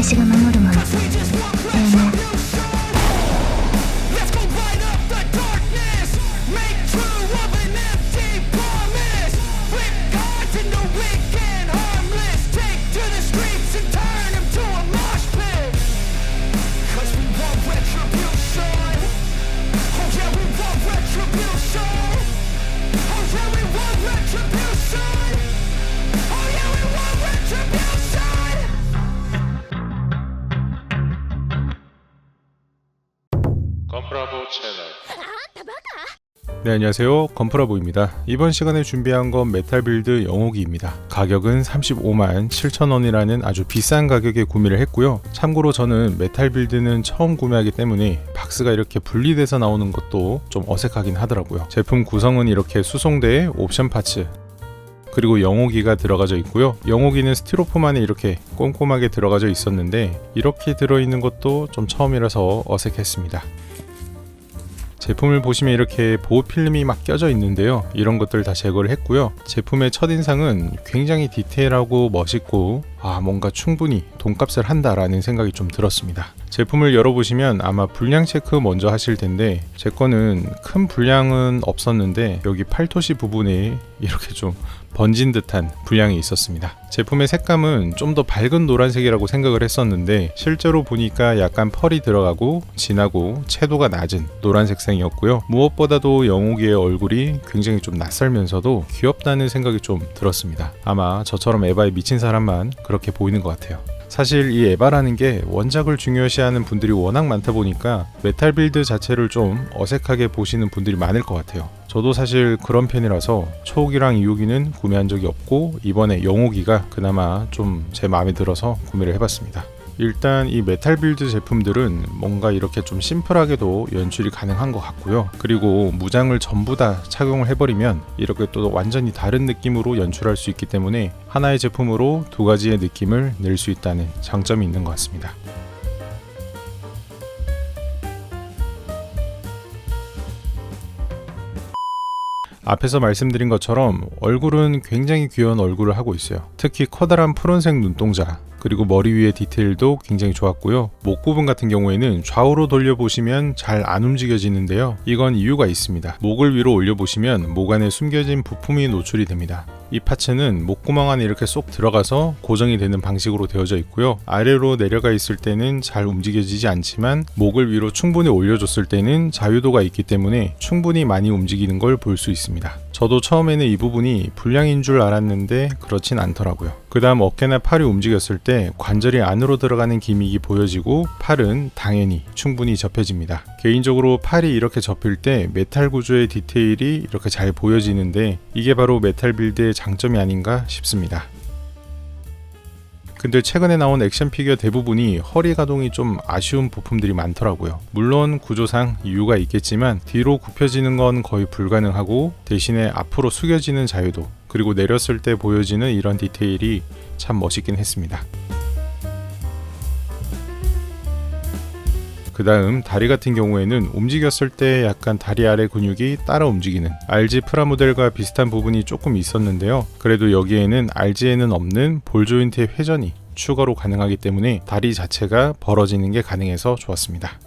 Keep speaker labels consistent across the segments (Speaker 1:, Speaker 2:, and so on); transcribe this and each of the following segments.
Speaker 1: 私が守るもの。
Speaker 2: 네, 안녕하세요. 건프라보입니다. 이번 시간에 준비한 건 메탈 빌드 영호기입니다. 가격은 35만 7천원이라는 아주 비싼 가격에 구매를 했고요. 참고로 저는 메탈 빌드는 처음 구매하기 때문에 박스가 이렇게 분리돼서 나오는 것도 좀 어색하긴 하더라고요. 제품 구성은 이렇게 수송대에 옵션 파츠, 그리고 영호기가 들어가져 있고요. 영호기는 스티로폼 안에 이렇게 꼼꼼하게 들어가져 있었는데 이렇게 들어있는 것도 좀 처음이라서 어색했습니다. 제품을 보시면 이렇게 보호 필름이 막 껴져 있는데요. 이런 것들 다 제거를 했고요. 제품의 첫인상은 굉장히 디테일하고 멋있고 뭔가 충분히 돈값을 한다라는 생각이 좀 들었습니다. 제품을 열어보시면 아마 불량 체크 먼저 하실 텐데 제 거는 큰 불량은 없었는데 여기 팔토시 부분에 이렇게 좀 번진 듯한 불량이 있었습니다. 제품의 색감은 좀 더 밝은 노란색이라고 생각을 했었는데 실제로 보니까 약간 펄이 들어가고 진하고 채도가 낮은 노란 색상이었고요. 무엇보다도 영호기의 얼굴이 굉장히 좀 낯설면서도 귀엽다는 생각이 좀 들었습니다. 아마 저처럼 에바에 미친 사람만 그렇게 보이는 것 같아요. 사실 이 에바라는 게 원작을 중요시하는 분들이 워낙 많다 보니까 메탈 빌드 자체를 좀 어색하게 보시는 분들이 많을 것 같아요. 저도 사실 그런 편이라서 초호기랑 2호기는 구매한 적이 없고 이번에 영호기가 그나마 좀 제 마음에 들어서 구매를 해봤습니다. 일단 이 메탈 빌드 제품들은 뭔가 이렇게 좀 심플하게도 연출이 가능한 것 같고요. 그리고 무장을 전부 다 착용을 해버리면 이렇게 또 완전히 다른 느낌으로 연출할 수 있기 때문에 하나의 제품으로 두 가지의 느낌을 낼 수 있다는 장점이 있는 것 같습니다. 앞에서 말씀드린 것처럼 얼굴은 굉장히 귀여운 얼굴을 하고 있어요. 특히 커다란 푸른색 눈동자, 그리고 머리 위의 디테일도 굉장히 좋았고요. 목 부분 같은 경우에는 좌우로 돌려보시면 잘 안 움직여지는데요. 이건 이유가 있습니다. 목을 위로 올려보시면 목 안에 숨겨진 부품이 노출이 됩니다. 이 파츠는 목구멍 안에 이렇게 쏙 들어가서 고정이 되는 방식으로 되어져 있고요. 아래로 내려가 있을 때는 잘 움직여지지 않지만 목을 위로 충분히 올려줬을 때는 자유도가 있기 때문에 충분히 많이 움직이는 걸 볼 수 있습니다. 저도 처음에는 이 부분이 불량인 줄 알았는데 그렇진 않더라고요. 그 다음 어깨나 팔이 움직였을 때 관절이 안으로 들어가는 기믹이 보여지고 팔은 당연히 충분히 접혀집니다. 개인적으로 팔이 이렇게 접힐 때 메탈 구조의 디테일이 이렇게 잘 보여지는데 이게 바로 메탈 빌드의 장점이 아닌가 싶습니다. 근데 최근에 나온 액션 피규어 대부분이 허리 가동이 좀 아쉬운 부품들이 많더라고요. 물론 구조상 이유가 있겠지만 뒤로 굽혀지는 건 거의 불가능하고 대신에 앞으로 숙여지는 자유도, 그리고 내렸을 때 보여지는 이런 디테일이 참 멋있긴 했습니다. 그 다음 다리 같은 경우에는 움직였을 때 약간 다리 아래 근육이 따라 움직이는 RG 프라모델과 비슷한 부분이 조금 있었는데요. 그래도 여기에는 RG에는 없는 볼 조인트의 회전이 추가로 가능하기 때문에 다리 자체가 벌어지는 게 가능해서 좋았습니다.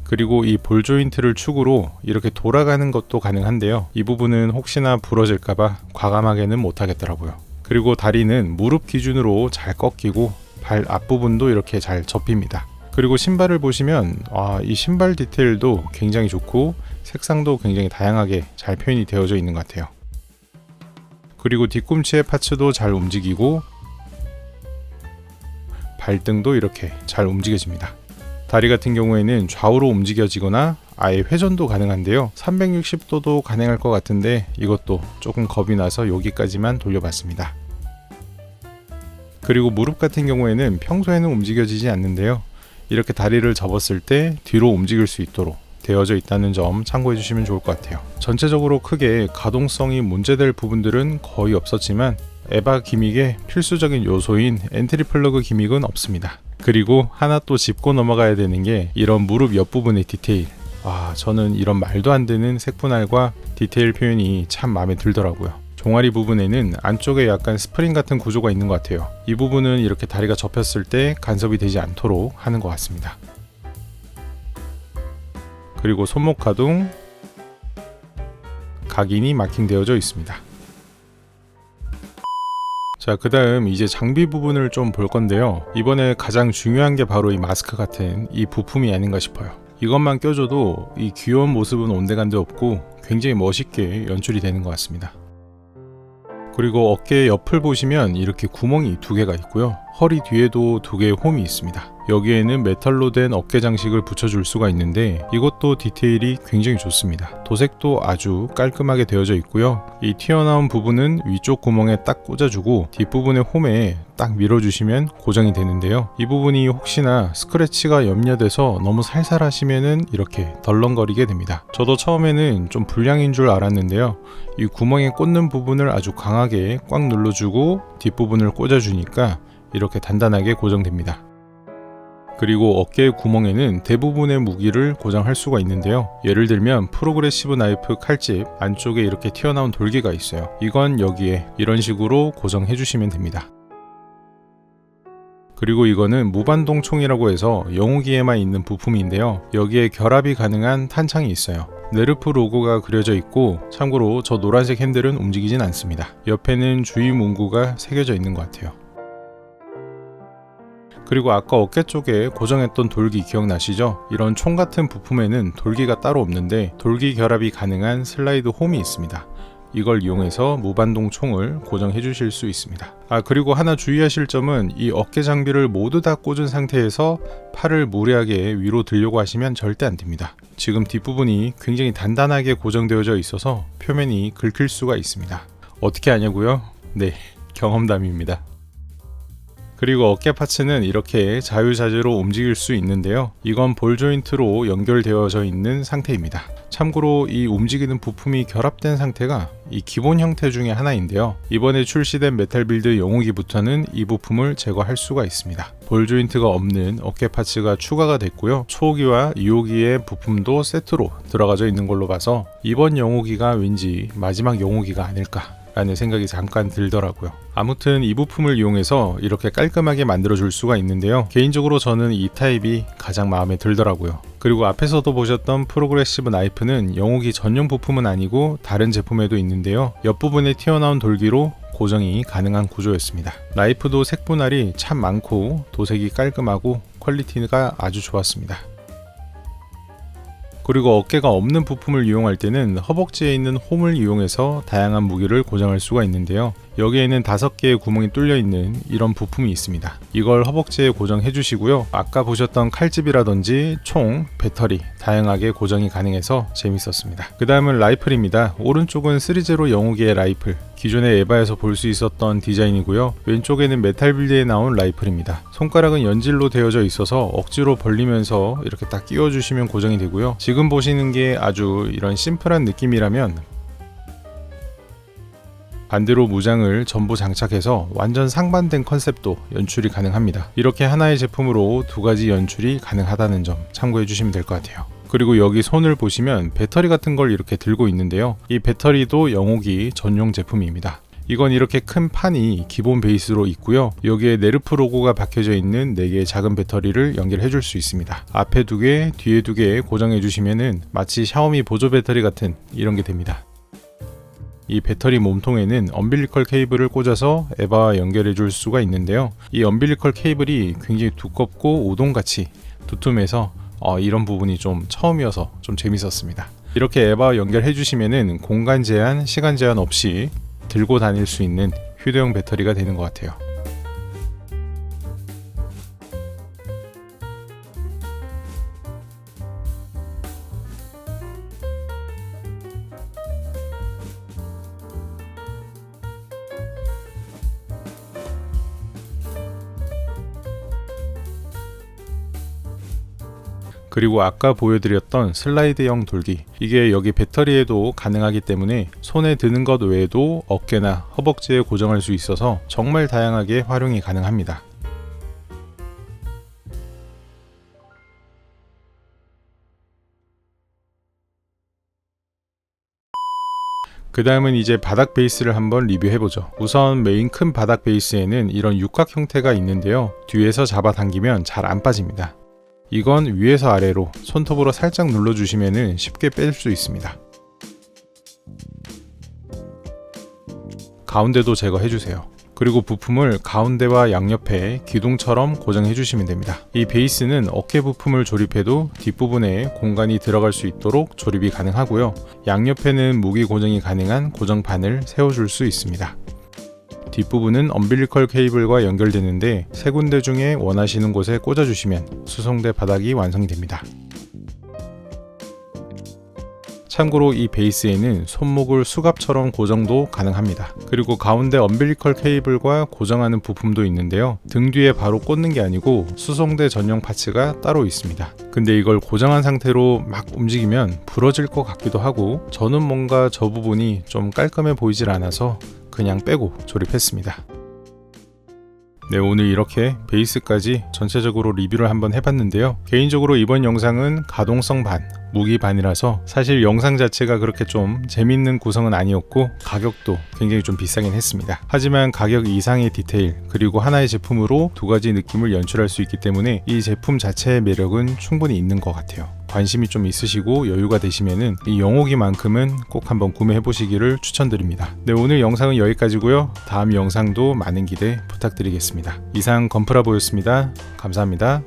Speaker 2: 그리고 이 볼 조인트를 축으로 이렇게 돌아가는 것도 가능한데요. 이 부분은 혹시나 부러질까봐 과감하게는 못하겠더라고요. 그리고 다리는 무릎 기준으로 잘 꺾이고 발 앞부분도 이렇게 잘 접힙니다. 그리고 신발을 보시면 이 신발 디테일도 굉장히 좋고 색상도 굉장히 다양하게 잘 표현이 되어져 있는 것 같아요. 그리고 뒤꿈치의 파츠도 잘 움직이고 발등도 이렇게 잘 움직여집니다. 다리 같은 경우에는 좌우로 움직여지거나 아예 회전도 가능한데요. 360도도 가능할 것 같은데 이것도 조금 겁이 나서 여기까지만 돌려봤습니다. 그리고 무릎 같은 경우에는 평소에는 움직여지지 않는데요. 이렇게 다리를 접었을 때 뒤로 움직일 수 있도록 되어져 있다는 점 참고해 주시면 좋을 것 같아요. 전체적으로 크게 가동성이 문제될 부분들은 거의 없었지만 에바 기믹의 필수적인 요소인 엔트리 플러그 기믹은 없습니다. 그리고 하나 또 짚고 넘어가야 되는 게 이런 무릎 옆부분의 디테일. 저는 이런 말도 안 되는 색분할과 디테일 표현이 참 마음에 들더라고요. 종아리 부분에는 안쪽에 약간 스프링 같은 구조가 있는 것 같아요. 이 부분은 이렇게 다리가 접혔을 때 간섭이 되지 않도록 하는 것 같습니다. 그리고 손목 가동, 각인이 마킹되어져 있습니다. 자, 그 다음 이제 장비 부분을 좀 볼 건데요. 이번에 가장 중요한 게 바로 이 마스크 같은 이 부품이 아닌가 싶어요. 이것만 껴줘도 이 귀여운 모습은 온데간데 없고 굉장히 멋있게 연출이 되는 것 같습니다. 그리고 어깨 옆을 보시면 이렇게 구멍이 두 개가 있고요. 허리 뒤에도 두 개의 홈이 있습니다. 여기에는 메탈로 된 어깨 장식을 붙여줄 수가 있는데 이것도 디테일이 굉장히 좋습니다. 도색도 아주 깔끔하게 되어져 있고요. 이 튀어나온 부분은 위쪽 구멍에 딱 꽂아주고 뒷부분의 홈에 딱 밀어주시면 고정이 되는데요. 이 부분이 혹시나 스크래치가 염려돼서 너무 살살하시면은 이렇게 덜렁거리게 됩니다. 저도 처음에는 좀 불량인 줄 알았는데요. 이 구멍에 꽂는 부분을 아주 강하게 꽉 눌러주고 뒷부분을 꽂아주니까 이렇게 단단하게 고정됩니다. 그리고 어깨 구멍에는 대부분의 무기를 고정할 수가 있는데요. 예를 들면 프로그레시브 나이프 칼집 안쪽에 이렇게 튀어나온 돌기가 있어요. 이건 여기에 이런 식으로 고정해 주시면 됩니다. 그리고 이거는 무반동 총이라고 해서 영웅기에만 있는 부품인데요. 여기에 결합이 가능한 탄창이 있어요. 네르프 로고가 그려져 있고 참고로 저 노란색 핸들은 움직이진 않습니다. 옆에는 주의 문구가 새겨져 있는 것 같아요. 그리고 아까 어깨 쪽에 고정했던 돌기 기억나시죠? 이런 총 같은 부품에는 돌기가 따로 없는데 돌기 결합이 가능한 슬라이드 홈이 있습니다. 이걸 이용해서 무반동 총을 고정해 주실 수 있습니다. 그리고 하나 주의하실 점은 이 어깨 장비를 모두 다 꽂은 상태에서 팔을 무리하게 위로 들려고 하시면 절대 안 됩니다. 지금 뒷부분이 굉장히 단단하게 고정되어져 있어서 표면이 긁힐 수가 있습니다. 어떻게 하냐고요? 네, 경험담입니다. 그리고 어깨 파츠는 이렇게 자유자재로 움직일 수 있는데요. 이건 볼 조인트로 연결되어져 있는 상태입니다. 참고로 이 움직이는 부품이 결합된 상태가 이 기본 형태 중에 하나인데요. 이번에 출시된 메탈빌드 영웅기부터는 이 부품을 제거할 수가 있습니다. 볼 조인트가 없는 어깨 파츠가 추가가 됐고요. 초호기와 2호기의 부품도 세트로 들어가져 있는 걸로 봐서 이번 영웅기가 왠지 마지막 영웅기가 아닐까 라는 생각이 잠깐 들더라고요. 아무튼 이 부품을 이용해서 이렇게 깔끔하게 만들어 줄 수가 있는데요. 개인적으로 저는 이 타입이 가장 마음에 들더라고요. 그리고 앞에서도 보셨던 프로그레시브 나이프는 영웅기 전용 부품은 아니고 다른 제품에도 있는데요. 옆부분에 튀어나온 돌기로 고정이 가능한 구조였습니다. 나이프도 색 분할이 참 많고 도색이 깔끔하고 퀄리티가 아주 좋았습니다. 그리고 어깨가 없는 부품을 이용할 때는 허벅지에 있는 홈을 이용해서 다양한 무기를 고정할 수가 있는데요. 여기에는 5개의 구멍이 뚫려 있는 이런 부품이 있습니다. 이걸 허벅지에 고정해 주시고요. 아까 보셨던 칼집이라든지 총, 배터리 다양하게 고정이 가능해서 재밌었습니다. 그 다음은 라이플입니다. 오른쪽은 3제로 영웅기의 라이플, 기존의 에바에서 볼 수 있었던 디자인이고요. 왼쪽에는 메탈빌드에 나온 라이플입니다. 손가락은 연질로 되어져 있어서 억지로 벌리면서 이렇게 딱 끼워주시면 고정이 되고요. 지금 보시는 게 아주 이런 심플한 느낌이라면 반대로 무장을 전부 장착해서 완전 상반된 컨셉도 연출이 가능합니다. 이렇게 하나의 제품으로 두 가지 연출이 가능하다는 점 참고해 주시면 될 것 같아요. 그리고 여기 손을 보시면 배터리 같은 걸 이렇게 들고 있는데요. 이 배터리도 영웅기 전용 제품입니다. 이건 이렇게 큰 판이 기본 베이스로 있고요. 여기에 네르프 로고가 박혀져 있는 4개의 작은 배터리를 연결해 줄 수 있습니다. 앞에 2개, 뒤에 2개 고정해 주시면은 마치 샤오미 보조 배터리 같은 이런 게 됩니다. 이 배터리 몸통에는 엄빌리컬 케이블을 꽂아서 에바와 연결해 줄 수가 있는데요. 이 엄빌리컬 케이블이 굉장히 두껍고 오동같이 두툼해서 이런 부분이 좀 처음이어서 좀 재밌었습니다. 이렇게 에바와 연결해 주시면은 공간 제한, 시간 제한 없이 들고 다닐 수 있는 휴대용 배터리가 되는 것 같아요. 그리고 아까 보여드렸던 슬라이드형 돌기, 이게 여기 배터리에도 가능하기 때문에 손에 드는 것 외에도 어깨나 허벅지에 고정할 수 있어서 정말 다양하게 활용이 가능합니다. 그 다음은 이제 바닥 베이스를 한번 리뷰해보죠. 우선 메인 큰 바닥 베이스에는 이런 육각 형태가 있는데요. 뒤에서 잡아당기면 잘 안 빠집니다. 이건 위에서 아래로 손톱으로 살짝 눌러주시면 쉽게 뺄 수 있습니다. 가운데도 제거해주세요. 그리고 부품을 가운데와 양옆에 기둥처럼 고정해주시면 됩니다. 이 베이스는 어깨 부품을 조립해도 뒷부분에 공간이 들어갈 수 있도록 조립이 가능하고요. 양옆에는 무기 고정이 가능한 고정판을 세워줄 수 있습니다. 뒷부분은 엄빌리컬 케이블과 연결되는데 세 군데 중에 원하시는 곳에 꽂아주시면 수송대 바닥이 완성이 됩니다. 참고로 이 베이스에는 손목을 수갑처럼 고정도 가능합니다. 그리고 가운데 엄빌리컬 케이블과 고정하는 부품도 있는데요. 등 뒤에 바로 꽂는 게 아니고 수송대 전용 파츠가 따로 있습니다. 근데 이걸 고정한 상태로 막 움직이면 부러질 것 같기도 하고 저는 뭔가 저 부분이 좀 깔끔해 보이질 않아서 그냥 빼고 조립했습니다. 네, 오늘 이렇게 베이스까지 전체적으로 리뷰를 한번 해봤는데요. 개인적으로 이번 영상은 가동성 반, 무기 반이라서 사실 영상 자체가 그렇게 좀 재밌는 구성은 아니었고 가격도 굉장히 좀 비싸긴 했습니다. 하지만 가격 이상의 디테일 그리고 하나의 제품으로 두 가지 느낌을 연출할 수 있기 때문에 이 제품 자체의 매력은 충분히 있는 것 같아요. 관심이 좀 있으시고 여유가 되시면은 이 영옥이만큼은 꼭 한번 구매해 보시기를 추천드립니다. 네, 오늘 영상은 여기까지고요. 다음 영상도 많은 기대 부탁드리겠습니다. 이상 건프라보였습니다. 감사합니다.